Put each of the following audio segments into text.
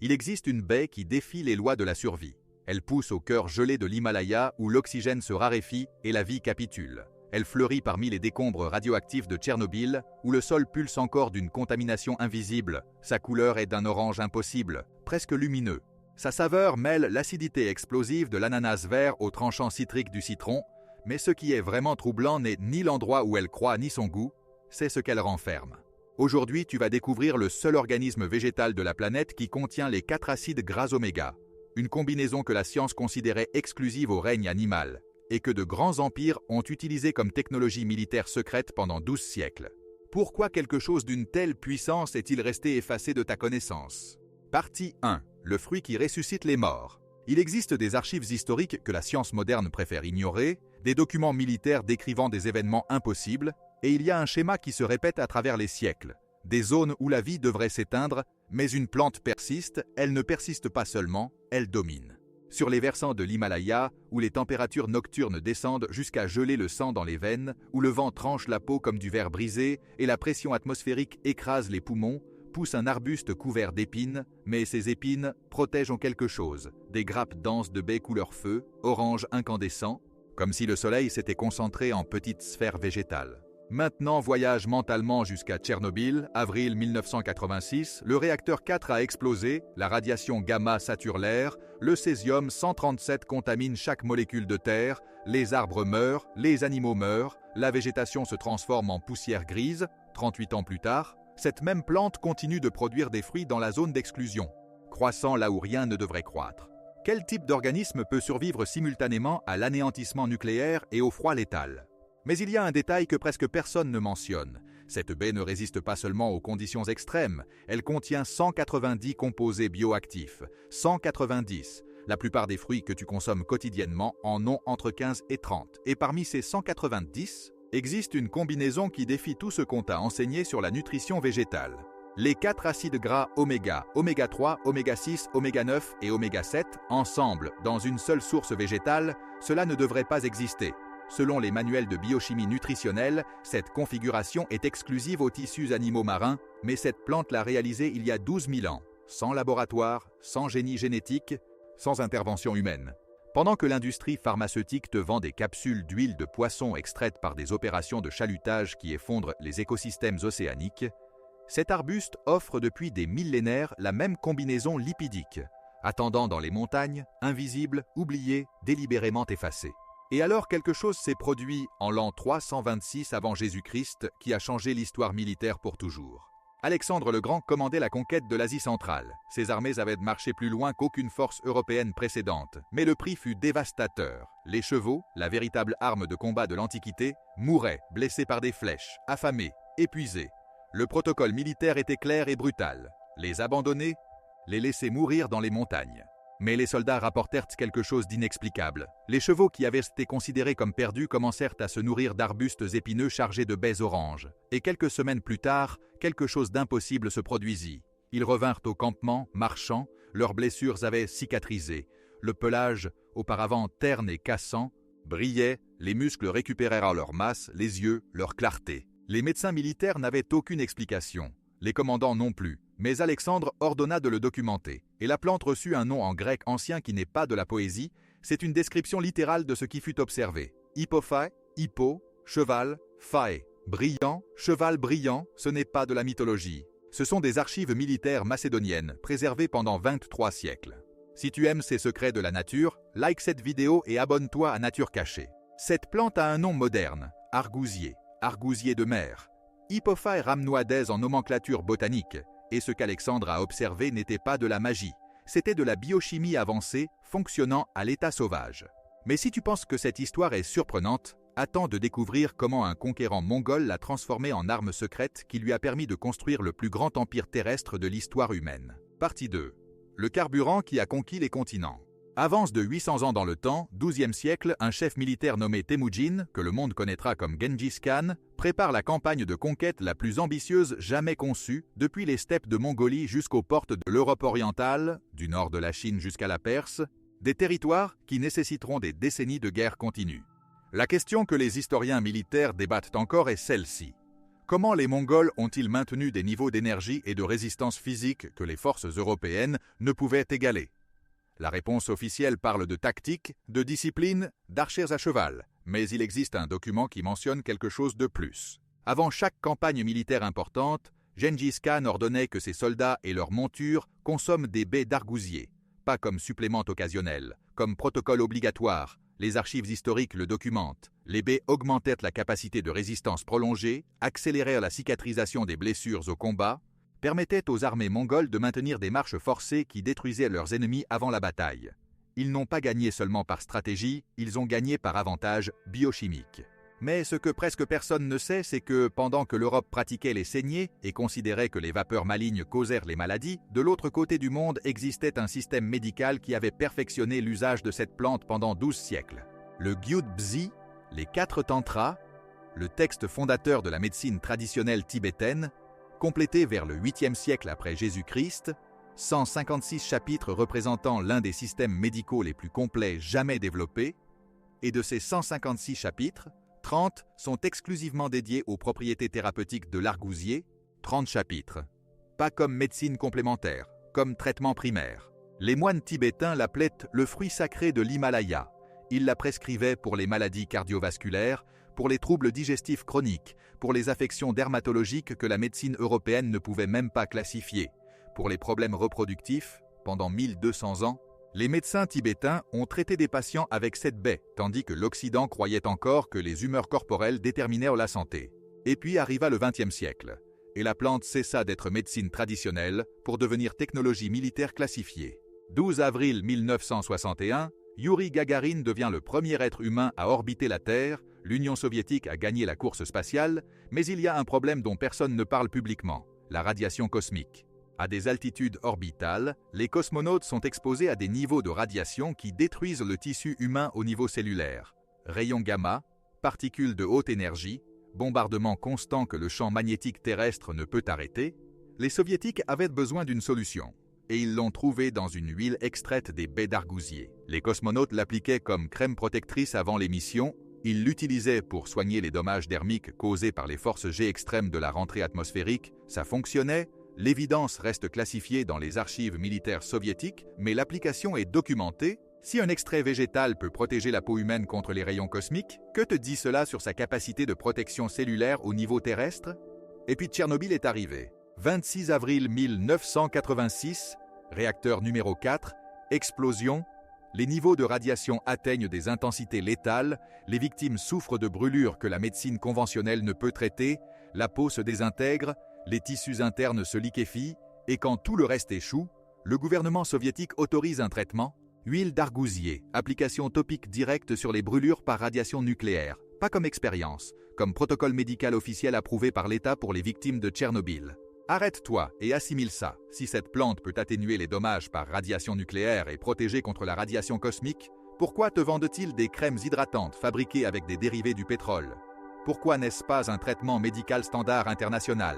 Il existe une baie qui défie les lois de la survie. Elle pousse au cœur gelé de l'Himalaya où l'oxygène se raréfie et la vie capitule. Elle fleurit parmi les décombres radioactifs de Tchernobyl, où le sol pulse encore d'une contamination invisible. Sa couleur est d'un orange impossible, presque lumineux. Sa saveur mêle l'acidité explosive de l'ananas vert au tranchant citrique du citron, mais ce qui est vraiment troublant n'est ni l'endroit où elle croît ni son goût, c'est ce qu'elle renferme. Aujourd'hui, tu vas découvrir le seul organisme végétal de la planète qui contient les 4 acides gras oméga, une combinaison que la science considérait exclusive au règne animal, et que de grands empires ont utilisé comme technologie militaire secrète pendant 12 siècles. Pourquoi quelque chose d'une telle puissance est-il resté effacé de ta connaissance? Partie 1. Le fruit qui ressuscite les morts. Il existe des archives historiques que la science moderne préfère ignorer, des documents militaires décrivant des événements impossibles, et il y a un schéma qui se répète à travers les siècles. Des zones où la vie devrait s'éteindre, mais une plante persiste, elle ne persiste pas seulement, elle domine. Sur les versants de l'Himalaya, où les températures nocturnes descendent jusqu'à geler le sang dans les veines, où le vent tranche la peau comme du verre brisé et la pression atmosphérique écrase les poumons, pousse un arbuste couvert d'épines, mais ces épines protègent en quelque chose, des grappes denses de baies couleur feu, orange incandescent, comme si le soleil s'était concentré en petites sphères végétales. Maintenant, voyage mentalement jusqu'à Tchernobyl, avril 1986, le réacteur 4 a explosé, la radiation gamma sature l'air, le césium-137 contamine chaque molécule de terre, les arbres meurent, les animaux meurent, la végétation se transforme en poussière grise. 38 ans plus tard, cette même plante continue de produire des fruits dans la zone d'exclusion, croissant là où rien ne devrait croître. Quel type d'organisme peut survivre simultanément à l'anéantissement nucléaire et au froid létal? Mais il y a un détail que presque personne ne mentionne. Cette baie ne résiste pas seulement aux conditions extrêmes, elle contient 190 composés bioactifs. 190. La plupart des fruits que tu consommes quotidiennement en ont entre 15 et 30. Et parmi ces 190, existe une combinaison qui défie tout ce qu'on t'a enseigné sur la nutrition végétale. Les 4 acides gras oméga, oméga 3, oméga 6, oméga 9 et oméga 7, ensemble, dans une seule source végétale, cela ne devrait pas exister. Selon les manuels de biochimie nutritionnelle, cette configuration est exclusive aux tissus animaux marins, mais cette plante l'a réalisée il y a 12 000 ans, sans laboratoire, sans génie génétique, sans intervention humaine. Pendant que l'industrie pharmaceutique te vend des capsules d'huile de poisson extraites par des opérations de chalutage qui effondrent les écosystèmes océaniques, cet arbuste offre depuis des millénaires la même combinaison lipidique, attendant dans les montagnes, invisible, oublié, délibérément effacé. Et alors quelque chose s'est produit en l'an 326 avant Jésus-Christ qui a changé l'histoire militaire pour toujours. Alexandre le Grand commandait la conquête de l'Asie centrale. Ses armées avaient marché plus loin qu'aucune force européenne précédente, mais le prix fut dévastateur. Les chevaux, la véritable arme de combat de l'Antiquité, mouraient, blessés par des flèches, affamés, épuisés. Le protocole militaire était clair et brutal. Les abandonner, les laisser mourir dans les montagnes. Mais les soldats rapportèrent quelque chose d'inexplicable. Les chevaux qui avaient été considérés comme perdus commencèrent à se nourrir d'arbustes épineux chargés de baies oranges. Et quelques semaines plus tard, quelque chose d'impossible se produisit. Ils revinrent au campement, marchant, leurs blessures avaient cicatrisé. Le pelage, auparavant terne et cassant, brillait, les muscles récupérèrent leur masse, les yeux, leur clarté. Les médecins militaires n'avaient aucune explication. Les commandants non plus. Mais Alexandre ordonna de le documenter, et la plante reçut un nom en grec ancien qui n'est pas de la poésie, c'est une description littérale de ce qui fut observé. Hippophae, hippo, cheval, phae. Brillant, cheval brillant, ce n'est pas de la mythologie. Ce sont des archives militaires macédoniennes, préservées pendant 23 siècles. Si tu aimes ces secrets de la nature, like cette vidéo et abonne-toi à Nature Cachée. Cette plante a un nom moderne, argousier, argousier de mer. Hippophae rhamnoides en nomenclature botanique. Et ce qu'Alexandre a observé n'était pas de la magie, c'était de la biochimie avancée fonctionnant à l'état sauvage. Mais si tu penses que cette histoire est surprenante, attends de découvrir comment un conquérant mongol l'a transformée en arme secrète qui lui a permis de construire le plus grand empire terrestre de l'histoire humaine. Partie 2. Le carburant qui a conquis les continents. Avance de 800 ans dans le temps, 12e siècle, un chef militaire nommé Temujin, que le monde connaîtra comme Gengis Khan, prépare la campagne de conquête la plus ambitieuse jamais conçue, depuis les steppes de Mongolie jusqu'aux portes de l'Europe orientale, du nord de la Chine jusqu'à la Perse, des territoires qui nécessiteront des décennies de guerre continue. La question que les historiens militaires débattent encore est celle-ci. Comment les Mongols ont-ils maintenu des niveaux d'énergie et de résistance physique que les forces européennes ne pouvaient égaler? La réponse officielle parle de tactique, de discipline, d'archers à cheval, mais il existe un document qui mentionne quelque chose de plus. Avant chaque campagne militaire importante, Gengis Khan ordonnait que ses soldats et leurs montures consomment des baies d'argousier, pas comme supplément occasionnel, comme protocole obligatoire. Les archives historiques le documentent. Les baies augmentaient la capacité de résistance prolongée, accélérèrent la cicatrisation des blessures au combat, permettaient aux armées mongoles de maintenir des marches forcées qui détruisaient leurs ennemis avant la bataille. Ils n'ont pas gagné seulement par stratégie, ils ont gagné par avantage biochimique. Mais ce que presque personne ne sait, c'est que pendant que l'Europe pratiquait les saignées et considérait que les vapeurs malignes causèrent les maladies, de l'autre côté du monde existait un système médical qui avait perfectionné l'usage de cette plante pendant 12 siècles. Le Gyud-Bzi, les 4 tantras, le texte fondateur de la médecine traditionnelle tibétaine, complété vers le 8e siècle après Jésus-Christ, 156 chapitres représentant l'un des systèmes médicaux les plus complets jamais développés, et de ces 156 chapitres, 30 sont exclusivement dédiés aux propriétés thérapeutiques de l'argousier, 30 chapitres. Pas comme médecine complémentaire, comme traitement primaire. Les moines tibétains l'appelaient le fruit sacré de l'Himalaya. Ils la prescrivaient pour les maladies cardiovasculaires, pour les troubles digestifs chroniques, pour les affections dermatologiques que la médecine européenne ne pouvait même pas classifier, pour les problèmes reproductifs, pendant 1200 ans. Les médecins tibétains ont traité des patients avec cette baie, tandis que l'Occident croyait encore que les humeurs corporelles déterminèrent la santé. Et puis arriva le XXe siècle, et la plante cessa d'être médecine traditionnelle pour devenir technologie militaire classifiée. 12 avril 1961, Youri Gagarin devient le premier être humain à orbiter la Terre, l'Union soviétique a gagné la course spatiale, mais il y a un problème dont personne ne parle publiquement, la radiation cosmique. À des altitudes orbitales, les cosmonautes sont exposés à des niveaux de radiation qui détruisent le tissu humain au niveau cellulaire. Rayons gamma, particules de haute énergie, bombardements constants que le champ magnétique terrestre ne peut arrêter. Les soviétiques avaient besoin d'une solution, et ils l'ont trouvée dans une huile extraite des baies d'argousier. Les cosmonautes l'appliquaient comme crème protectrice avant les missions, ils l'utilisaient pour soigner les dommages dermiques causés par les forces G extrêmes de la rentrée atmosphérique, ça fonctionnait. L'évidence reste classifiée dans les archives militaires soviétiques, mais l'application est documentée. Si un extrait végétal peut protéger la peau humaine contre les rayons cosmiques, que te dit cela sur sa capacité de protection cellulaire au niveau terrestre? Et puis Tchernobyl est arrivé. 26 avril 1986, réacteur numéro 4, explosion. Les niveaux de radiation atteignent des intensités létales, les victimes souffrent de brûlures que la médecine conventionnelle ne peut traiter, la peau se désintègre, les tissus internes se liquéfient, et quand tout le reste échoue, le gouvernement soviétique autorise un traitement, huile d'argousier, application topique directe sur les brûlures par radiation nucléaire, pas comme expérience, comme protocole médical officiel approuvé par l'État pour les victimes de Tchernobyl. Arrête-toi et assimile ça. Si cette plante peut atténuer les dommages par radiation nucléaire et protéger contre la radiation cosmique, pourquoi te vendent-ils des crèmes hydratantes fabriquées avec des dérivés du pétrole? Pourquoi n'est-ce pas un traitement médical standard international?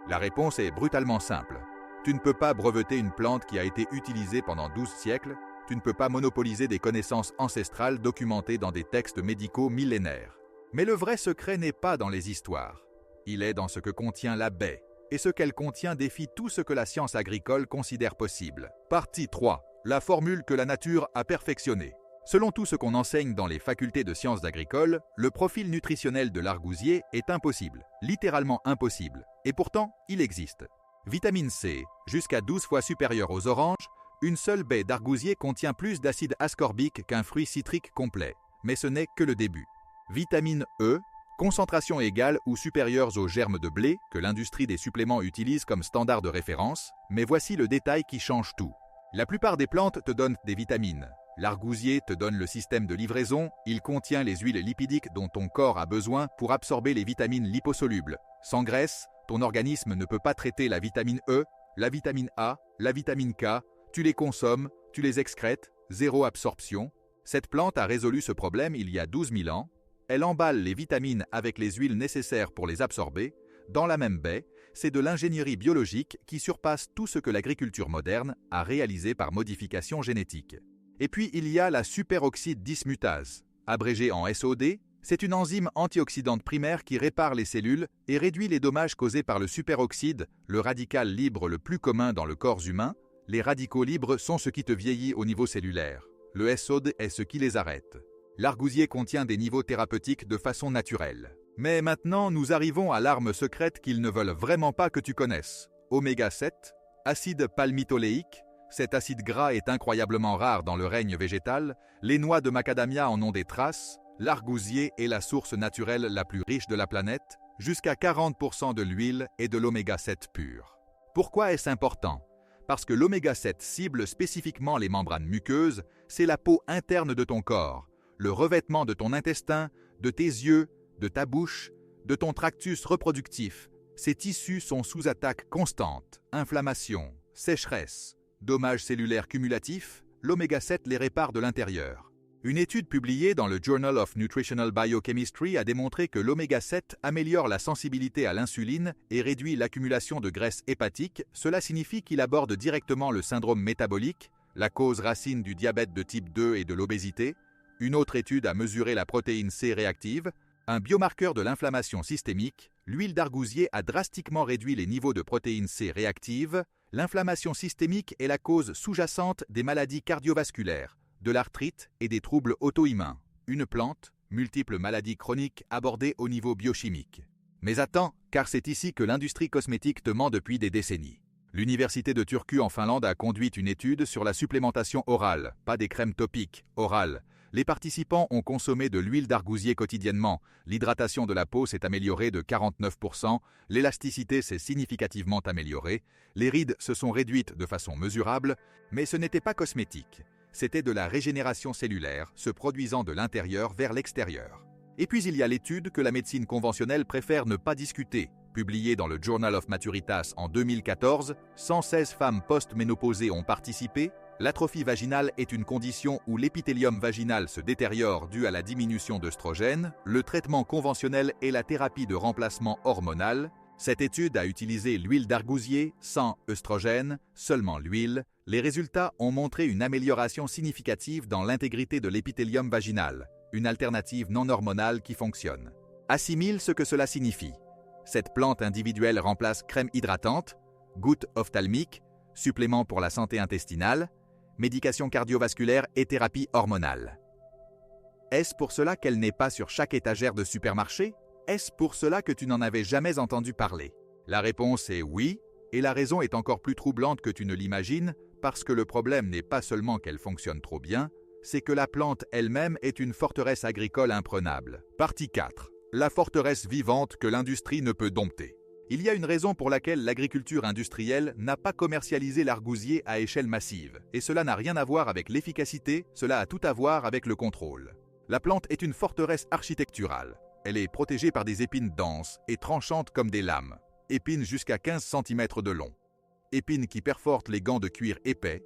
La réponse est brutalement simple. Tu ne peux pas breveter une plante qui a été utilisée pendant 12 siècles, tu ne peux pas monopoliser des connaissances ancestrales documentées dans des textes médicaux millénaires. Mais le vrai secret n'est pas dans les histoires. Il est dans ce que contient la baie, et ce qu'elle contient défie tout ce que la science agricole considère possible. Partie 3. La formule que la nature a perfectionnée. Selon tout ce qu'on enseigne dans les facultés de sciences agricoles, le profil nutritionnel de l'argousier est impossible, littéralement impossible, et pourtant il existe. Vitamine C, jusqu'à 12 fois supérieure aux oranges, une seule baie d'argousier contient plus d'acide ascorbique qu'un fruit citrique complet, mais ce n'est que le début. Vitamine E, concentration égale ou supérieure aux germes de blé que l'industrie des suppléments utilise comme standard de référence, mais voici le détail qui change tout. La plupart des plantes te donnent des vitamines. L'argousier te donne le système de livraison, il contient les huiles lipidiques dont ton corps a besoin pour absorber les vitamines liposolubles. Sans graisse, ton organisme ne peut pas traiter la vitamine E, la vitamine A, la vitamine K, tu les consommes, tu les excrètes, zéro absorption. Cette plante a résolu ce problème il y a 12 000 ans. Elle emballe les vitamines avec les huiles nécessaires pour les absorber. Dans la même baie, c'est de l'ingénierie biologique qui surpasse tout ce que l'agriculture moderne a réalisé par modification génétique. Et puis il y a la superoxyde dismutase, abrégée en SOD, C'est une enzyme antioxydante primaire qui répare les cellules et réduit les dommages causés par le superoxyde, le radical libre le plus commun dans le corps humain. Les radicaux libres sont ce qui te vieillit au niveau cellulaire. Le SOD est ce qui les arrête. L'argousier contient des niveaux thérapeutiques de façon naturelle. Mais maintenant, nous arrivons à l'arme secrète qu'ils ne veulent vraiment pas que tu connaisses. Oméga 7, acide palmitoléique. Cet acide gras est incroyablement rare dans le règne végétal. Les noix de macadamia en ont des traces. L'argousier est la source naturelle la plus riche de la planète. Jusqu'à 40% de l'huile et de l'oméga 7 pur. Pourquoi est-ce important ? Parce que l'oméga 7 cible spécifiquement les membranes muqueuses, c'est la peau interne de ton corps, le revêtement de ton intestin, de tes yeux, de ta bouche, de ton tractus reproductif. Ces tissus sont sous attaque constante, inflammation, sécheresse, dommages cellulaires cumulatifs, l'oméga 7 les répare de l'intérieur. Une étude publiée dans le Journal of Nutritional Biochemistry a démontré que l'oméga 7 améliore la sensibilité à l'insuline et réduit l'accumulation de graisse hépatique. Cela signifie qu'il aborde directement le syndrome métabolique, la cause racine du diabète de type 2 et de l'obésité. Une autre étude a mesuré la protéine C réactive, un biomarqueur de l'inflammation systémique. L'huile d'argousier a drastiquement réduit les niveaux de protéine C réactive. L'inflammation systémique est la cause sous-jacente des maladies cardiovasculaires, de l'arthrite et des troubles auto-immuns. Une plante, multiples maladies chroniques abordées au niveau biochimique. Mais attends, car c'est ici que l'industrie cosmétique te ment depuis des décennies. L'université de Turku en Finlande a conduit une étude sur la supplémentation orale, pas des crèmes topiques, orales. Les participants ont consommé de l'huile d'argousier quotidiennement. L'hydratation de la peau s'est améliorée de 49%, l'élasticité s'est significativement améliorée, les rides se sont réduites de façon mesurable, mais ce n'était pas cosmétique. C'était de la régénération cellulaire, se produisant de l'intérieur vers l'extérieur. Et puis il y a l'étude que la médecine conventionnelle préfère ne pas discuter. Publiée dans le Journal of Maturitas en 2014, 116 femmes post-ménopausées ont participé. L'atrophie vaginale est une condition où l'épithélium vaginal se détériore dû à la diminution d'œstrogènes. Le traitement conventionnel est la thérapie de remplacement hormonal. Cette étude a utilisé l'huile d'argousier sans œstrogène, seulement l'huile. Les résultats ont montré une amélioration significative dans l'intégrité de l'épithélium vaginal, une alternative non hormonale qui fonctionne. Assimile ce que cela signifie. Cette plante individuelle remplace crème hydratante, gouttes ophtalmiques, suppléments pour la santé intestinale, médication cardiovasculaire et thérapie hormonale. Est-ce pour cela qu'elle n'est pas sur chaque étagère de supermarché ? Est-ce pour cela que tu n'en avais jamais entendu parler ? La réponse est oui, et la raison est encore plus troublante que tu ne l'imagines, parce que le problème n'est pas seulement qu'elle fonctionne trop bien, c'est que la plante elle-même est une forteresse agricole imprenable. Partie 4. La forteresse vivante que l'industrie ne peut dompter. Il y a une raison pour laquelle l'agriculture industrielle n'a pas commercialisé l'argousier à échelle massive, et cela n'a rien à voir avec l'efficacité, cela a tout à voir avec le contrôle. La plante est une forteresse architecturale. Elle est protégée par des épines denses et tranchantes comme des lames, épines jusqu'à 15 cm de long, épines qui perforent les gants de cuir épais,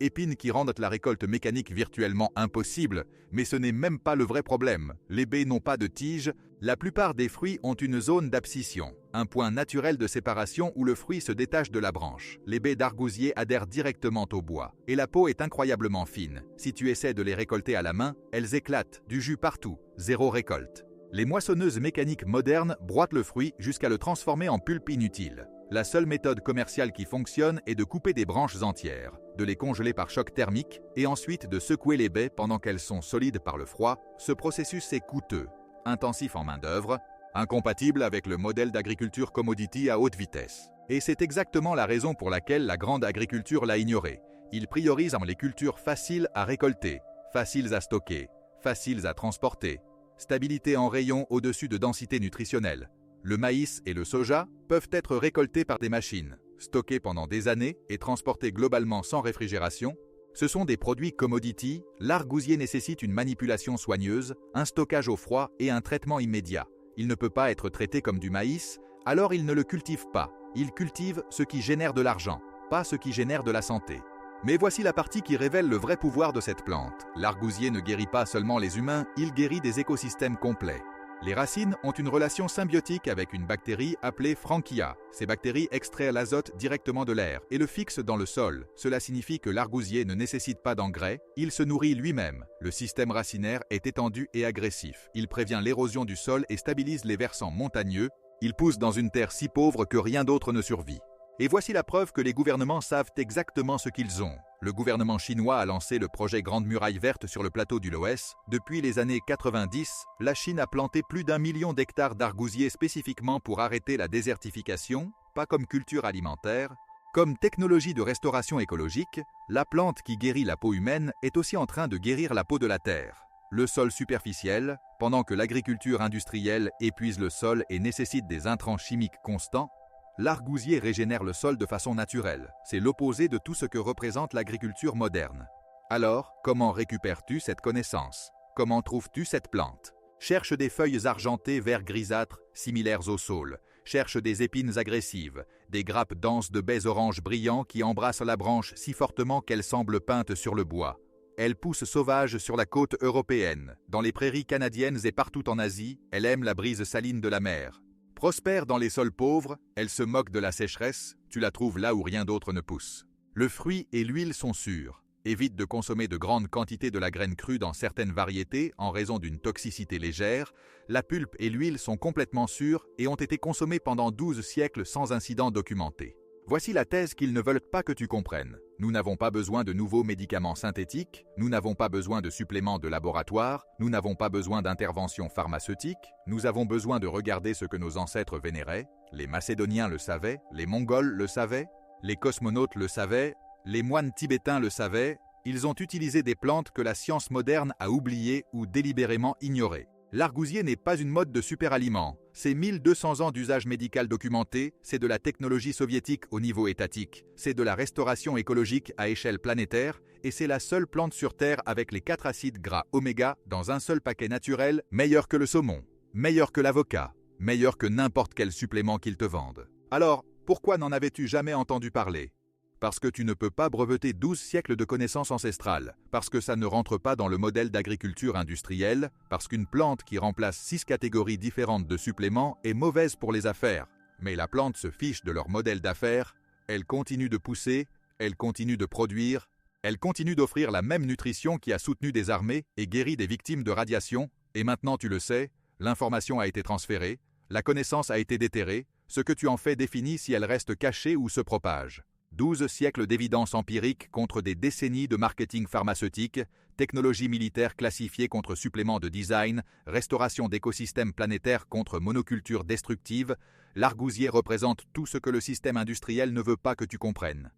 épines qui rendent la récolte mécanique virtuellement impossible, mais ce n'est même pas le vrai problème. Les baies n'ont pas de tige, la plupart des fruits ont une zone d'abscission, un point naturel de séparation où le fruit se détache de la branche. Les baies d'argousier adhèrent directement au bois, et la peau est incroyablement fine. Si tu essaies de les récolter à la main, elles éclatent, du jus partout, zéro récolte. Les moissonneuses mécaniques modernes broient le fruit jusqu'à le transformer en pulpe inutile. La seule méthode commerciale qui fonctionne est de couper des branches entières, de les congeler par choc thermique et ensuite de secouer les baies pendant qu'elles sont solides par le froid. Ce processus est coûteux, intensif en main-d'œuvre, incompatible avec le modèle d'agriculture commodity à haute vitesse. Et c'est exactement la raison pour laquelle la grande agriculture l'a ignoré. Il priorise les cultures faciles à récolter, faciles à stocker, faciles à transporter, stabilité en rayon au-dessus de densité nutritionnelle. Le maïs et le soja peuvent être récoltés par des machines, stockés pendant des années et transportés globalement sans réfrigération. Ce sont des produits commodity. L'argousier nécessite une manipulation soigneuse, un stockage au froid et un traitement immédiat. Il ne peut pas être traité comme du maïs, alors il ne le cultive pas. Il cultive ce qui génère de l'argent, pas ce qui génère de la santé. Mais voici la partie qui révèle le vrai pouvoir de cette plante. L'argousier ne guérit pas seulement les humains, il guérit des écosystèmes complets. Les racines ont une relation symbiotique avec une bactérie appelée Frankia. Ces bactéries extraient l'azote directement de l'air et le fixent dans le sol. Cela signifie que l'argousier ne nécessite pas d'engrais, il se nourrit lui-même. Le système racinaire est étendu et agressif. Il prévient l'érosion du sol et stabilise les versants montagneux. Il pousse dans une terre si pauvre que rien d'autre ne survit. Et voici la preuve que les gouvernements savent exactement ce qu'ils ont. Le gouvernement chinois a lancé le projet Grande Muraille Verte sur le plateau du Loess. Depuis les années 90, la Chine a planté plus d'1 million d'hectares d'argousiers spécifiquement pour arrêter la désertification, pas comme culture alimentaire. Comme technologie de restauration écologique, la plante qui guérit la peau humaine est aussi en train de guérir la peau de la terre. Le sol superficiel, pendant que l'agriculture industrielle épuise le sol et nécessite des intrants chimiques constants, l'argousier régénère le sol de façon naturelle. C'est l'opposé de tout ce que représente l'agriculture moderne. Alors, comment récupères-tu cette connaissance? Comment trouves-tu cette plante? Cherche des feuilles argentées vert grisâtres, similaires au saule. Cherche des épines agressives, des grappes denses de baies oranges brillants qui embrassent la branche si fortement qu'elle semble peinte sur le bois. Elle pousse sauvage sur la côte européenne, dans les prairies canadiennes et partout en Asie. Elle aime la brise saline de la mer. Prospère dans les sols pauvres, elle se moque de la sécheresse, tu la trouves là où rien d'autre ne pousse. Le fruit et l'huile sont sûrs. Évite de consommer de grandes quantités de la graine crue dans certaines variétés en raison d'une toxicité légère. La pulpe et l'huile sont complètement sûres et ont été consommées pendant 12 siècles sans incident documenté. Voici la thèse qu'ils ne veulent pas que tu comprennes. Nous n'avons pas besoin de nouveaux médicaments synthétiques, nous n'avons pas besoin de suppléments de laboratoire, nous n'avons pas besoin d'interventions pharmaceutiques, nous avons besoin de regarder ce que nos ancêtres vénéraient. Les Macédoniens le savaient, les Mongols le savaient, les cosmonautes le savaient, les moines tibétains le savaient. Ils ont utilisé des plantes que la science moderne a oubliées ou délibérément ignorées. L'argousier n'est pas une mode de superaliment. C'est 1200 ans d'usage médical documenté, c'est de la technologie soviétique au niveau étatique, c'est de la restauration écologique à échelle planétaire, et c'est la seule plante sur Terre avec les 4 acides gras oméga dans un seul paquet naturel, meilleur que le saumon, meilleur que l'avocat, meilleur que n'importe quel supplément qu'ils te vendent. Alors, pourquoi n'en avais-tu jamais entendu parler ? Parce que tu ne peux pas breveter 12 siècles de connaissances ancestrales, parce que ça ne rentre pas dans le modèle d'agriculture industrielle, parce qu'une plante qui remplace 6 catégories différentes de suppléments est mauvaise pour les affaires. Mais la plante se fiche de leur modèle d'affaires, elle continue de pousser, elle continue de produire, elle continue d'offrir la même nutrition qui a soutenu des armées et guéri des victimes de radiation, et maintenant tu le sais, l'information a été transférée, la connaissance a été déterrée, ce que tu en fais définit si elle reste cachée ou se propage. 12 siècles d'évidence empirique contre des décennies de marketing pharmaceutique, technologie militaire classifiée contre suppléments de design, restauration d'écosystèmes planétaires contre monoculture destructive, l'argousier représente tout ce que le système industriel ne veut pas que tu comprennes.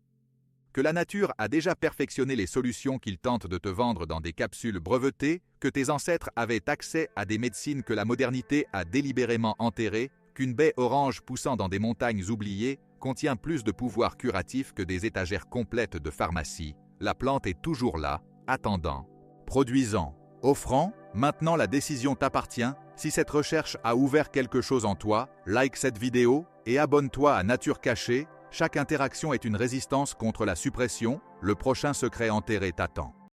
Que la nature a déjà perfectionné les solutions qu'il tente de te vendre dans des capsules brevetées, que tes ancêtres avaient accès à des médecines que la modernité a délibérément enterrées, qu'une baie orange poussant dans des montagnes oubliées contient plus de pouvoir curatif que des étagères complètes de pharmacie. La plante est toujours là, attendant, produisant, offrant. Maintenant la décision t'appartient. Si cette recherche a ouvert quelque chose en toi, like cette vidéo et abonne-toi à Nature Cachée. Chaque interaction est une résistance contre la suppression. Le prochain secret enterré t'attend.